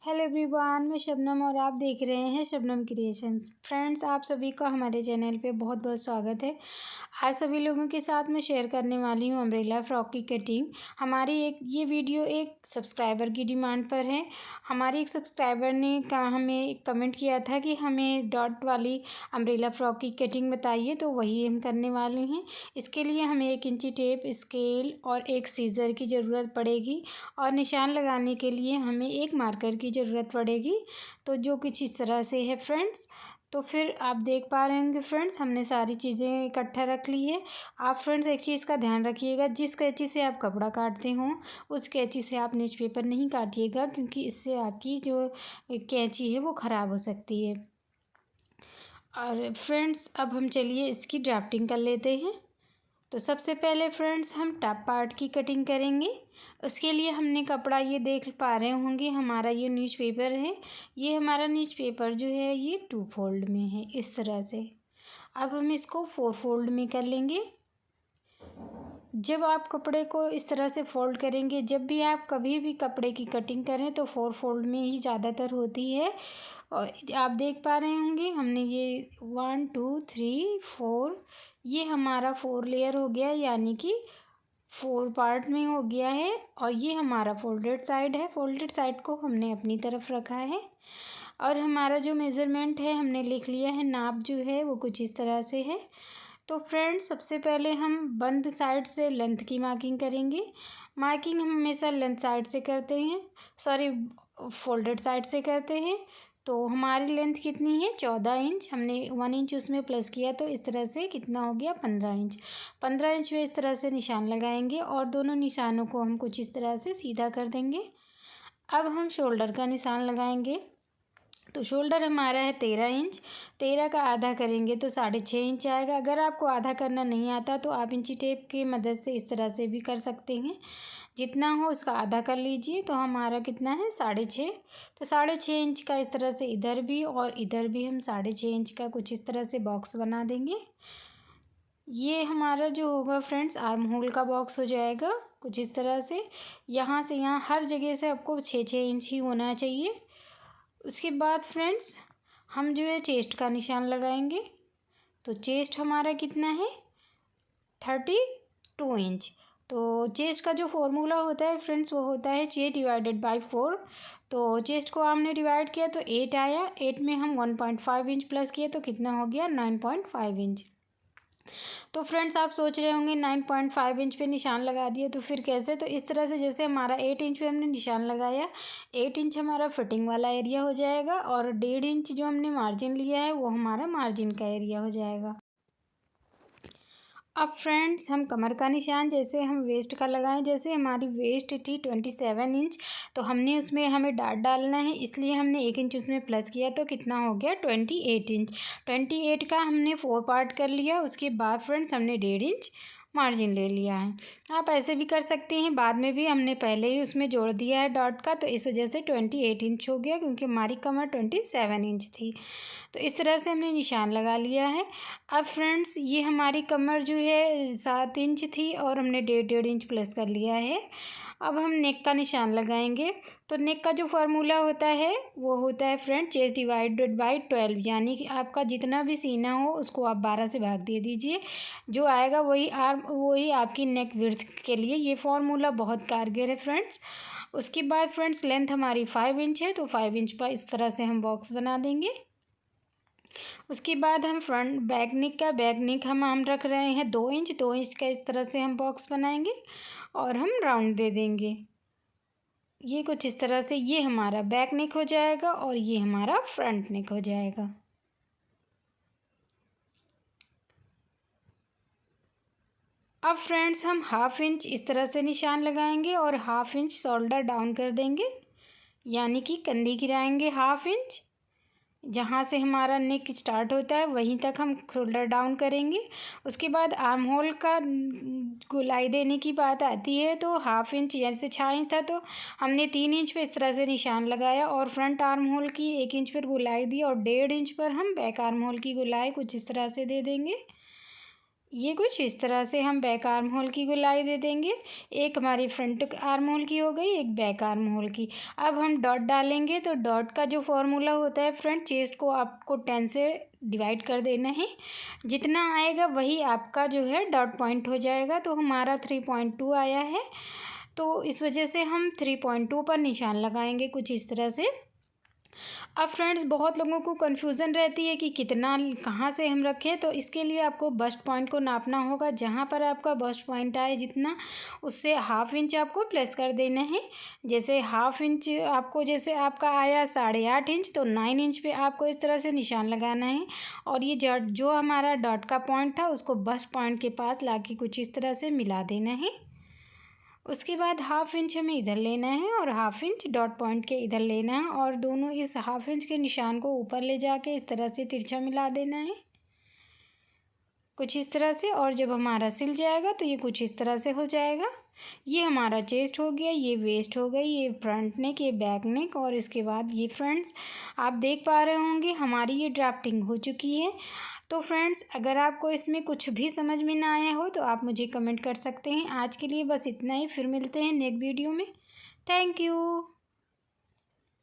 Hello everyone, मैं शबनम और आप देख रहे हैं शबनम क्रिएशंस। फ्रेंड्स, आप सभी का हमारे चैनल पे बहुत बहुत स्वागत है। आज सभी लोगों के साथ मैं शेयर करने वाली हूँ अम्ब्रेला फ्रॉक की कटिंग। हमारी ये वीडियो एक सब्सक्राइबर की डिमांड पर है। हमारी एक सब्सक्राइबर ने हमें कमेंट किया था कि हमें डॉट वाली अम्ब्रेला फ्रॉक की कटिंग बताइए, तो वही हम करने वाले हैं। इसके लिए हमें 1 इंची टेप, स्केल और एक सीज़र की ज़रूरत पड़ेगी और निशान लगाने के लिए हमें एक मार्कर की ज़रूरत पड़ेगी। तो जो कुछ इस तरह से है फ्रेंड्स। तो फिर आप देख पा रहे होंगे फ्रेंड्स, हमने सारी चीज़ें इकट्ठा रख ली है। आप फ्रेंड्स एक चीज़ का ध्यान रखिएगा, जिस कैंची से आप कपड़ा काटते हों उस कैंची से आप न्यूज़पेपर नहीं काटिएगा, क्योंकि इससे आपकी जो कैंची है वो ख़राब हो सकती है। और फ्रेंड्स, अब हम चलिए इसकी ड्राफ्टिंग कर लेते हैं। तो सबसे पहले फ्रेंड्स हम टॉप पार्ट की कटिंग करेंगे। उसके लिए हमने कपड़ा, ये देख पा रहे होंगे हमारा ये न्यूज़पेपर है। ये हमारा न्यूज़पेपर जो है ये 2 फोल्ड में है इस तरह से। अब हम इसको 4 फोल्ड में कर लेंगे। जब आप कपड़े को इस तरह से फोल्ड करेंगे, जब भी आप कभी भी कपड़े की कटिंग करें तो 4 फोल्ड में ही ज़्यादातर होती है। और आप देख पा रहे होंगे हमने ये 1 2 3 4, ये हमारा 4 लेयर हो गया, यानी कि 4 पार्ट में हो गया है। और ये हमारा फोल्डेड साइड है। फोल्डेड साइड को हमने अपनी तरफ रखा है और हमारा जो मेज़रमेंट है हमने लिख लिया है। नाप जो है वो कुछ इस तरह से है। तो फ्रेंड्स, सबसे पहले हम बंद साइड से लेंथ की मार्किंग करेंगे। मार्किंग हम हमेशा लेंथ साइड से करते हैं, सॉरी फोल्डेड साइड से करते हैं। तो हमारी लेंथ कितनी है? 14 इंच। हमने 1 इंच उसमें प्लस किया तो इस तरह से कितना हो गया? 15 इंच। 15 इंच में इस तरह से निशान लगाएंगे और दोनों निशानों को हम कुछ इस तरह से सीधा कर देंगे। अब हम शोल्डर का निशान लगाएंगे। तो शोल्डर हमारा है 13 इंच। 13 का आधा करेंगे तो 6.5 इंच आएगा। अगर आपको आधा करना नहीं आता तो आप इंची टेप की मदद से इस तरह से भी कर सकते हैं। जितना हो उसका आधा कर लीजिए। तो हमारा कितना है? 6.5। तो 6.5 इंच का इस तरह से इधर भी और इधर भी हम 6.5 इंच का कुछ इस तरह से बॉक्स बना देंगे। ये हमारा जो होगा फ्रेंड्स आर्म होल का बॉक्स हो जाएगा कुछ इस तरह से। यहाँ से यहाँ हर जगह से आपको 6-6 इंच ही होना चाहिए। उसके बाद फ्रेंड्स हम जो है चेस्ट का निशान लगाएंगे। तो चेस्ट हमारा कितना है? 32 इंच। तो चेस्ट का जो फॉर्मूला होता है फ्रेंड्स वो होता है चेस्ट डिवाइडेड बाय 4। तो चेस्ट को हमने डिवाइड किया तो 8 आया। 8 में हम 1.5 इंच प्लस किए तो कितना हो गया? 9.5 इंच। तो फ्रेंड्स, आप सोच रहे होंगे 9.5 इंच पे निशान लगा दिए तो फिर कैसे? तो इस तरह से, जैसे हमारा 8 इंच पे हमने निशान लगाया, 8 इंच हमारा फिटिंग वाला एरिया हो जाएगा और 1.5 इंच जो हमने मार्जिन लिया है वो हमारा मार्जिन का एरिया हो जाएगा। अब फ्रेंड्स हम कमर का निशान जैसे हम वेस्ट का लगाएं, जैसे हमारी वेस्ट थी 27 इंच, तो हमने उसमें हमें डाट डालना है, इसलिए हमने 1 इंच उसमें प्लस किया तो कितना हो गया? 28 इंच। 28 का हमने 4 पार्ट कर लिया। उसके बाद फ्रेंड्स हमने 1.5 इंच मार्जिन ले लिया है। आप ऐसे भी कर सकते हैं, बाद में भी हमने पहले ही उसमें जोड़ दिया है डॉट का, तो इस वजह से 28 इंच हो गया, क्योंकि हमारी कमर 27 इंच थी। तो इस तरह से हमने निशान लगा लिया है। अब फ्रेंड्स ये हमारी कमर जो है 7 इंच थी और हमने 1.5 इंच प्लस कर लिया है। अब हम नेक का निशान लगाएंगे। तो नेक का जो फार्मूला होता है वो होता है फ्रेंड चेस्ट डिवाइडेड बाय 12, यानी कि आपका जितना भी सीना हो उसको आप 12 से भाग दे दीजिए। जो आएगा वही आपकी नेक विड्थ के लिए ये फार्मूला बहुत कारगर है फ्रेंड्स। उसके बाद फ्रेंड्स लेंथ हमारी 5 इंच है, तो 5 इंच पर इस तरह से हम बॉक्स बना देंगे। उसके बाद हम फ्रंट बैक नेक हम रख रहे हैं 2 इंच। 2 इंच का इस तरह से हम बॉक्स बनाएंगे और हम राउंड दे देंगे। ये कुछ इस तरह से ये हमारा बैक नेक हो जाएगा और ये हमारा फ्रंट नेक हो जाएगा। अब फ्रेंड्स हम 1/2 इंच इस तरह से निशान लगाएंगे और 1/2 इंच शोल्डर डाउन कर देंगे, यानी कि कंधी गिराएंगे 1/2 इंच। जहाँ से हमारा नेक स्टार्ट होता है वहीं तक हम शोल्डर डाउन करेंगे। उसके बाद आर्म होल का गोलाई देने की बात आती है, तो 1/2 इंच, जैसे 6 इंच था तो हमने 3 इंच पे इस तरह से निशान लगाया और फ्रंट आर्म होल की 1 इंच पर गोलाई दी और 1.5 इंच पर हम बैक आर्म होल की गोलाई कुछ इस तरह से दे देंगे। ये कुछ इस तरह से हम बैक आर्म होल की गोलाई दे देंगे। एक हमारी फ्रंट आर्म होल की हो गई, एक बैक आर्म होल की। अब हम डॉट डालेंगे तो डॉट का जो फॉर्मूला होता है फ्रंट चेस्ट को आपको 10 से डिवाइड कर देना है। जितना आएगा वही आपका जो है डॉट पॉइंट हो जाएगा। तो हमारा 3.2 आया है, तो इस वजह से हम 3.2 पर निशान लगाएंगे कुछ इस तरह से। अब फ्रेंड्स बहुत लोगों को कन्फ्यूज़न रहती है कि कितना कहाँ से हम रखें, तो इसके लिए आपको बस्ट पॉइंट को नापना होगा। जहाँ पर आपका बस्ट पॉइंट आए जितना, उससे हाफ इंच आपको प्लस कर देना है। जैसे हाफ इंच आपको, जैसे आपका आया 8.5 इंच, तो 9 इंच पे आपको इस तरह से निशान लगाना है। और ये जो हमारा डॉट का पॉइंट था उसको बस्ट पॉइंट के पास ला के कुछ इस तरह से मिला देना है। उसके बाद हाफ इंच हमें इधर लेना है और हाफ इंच डॉट पॉइंट के इधर लेना है, और दोनों इस हाफ इंच के निशान को ऊपर ले जाके इस तरह से तिरछा मिला देना है कुछ इस तरह से। और जब हमारा सिल जाएगा तो ये कुछ इस तरह से हो जाएगा। ये हमारा चेस्ट हो गया, ये वेस्ट हो गई, ये फ्रंट नेक, ये बैक नेक, और इसके बाद ये फ्रेंड्स आप देख पा रहे होंगे हमारी ये ड्राफ्टिंग हो चुकी है। तो फ्रेंड्स अगर आपको इसमें कुछ भी समझ में ना आया हो तो आप मुझे कमेंट कर सकते हैं। आज के लिए बस इतना ही, फिर मिलते हैं नेक्स्ट वीडियो में। Thank you.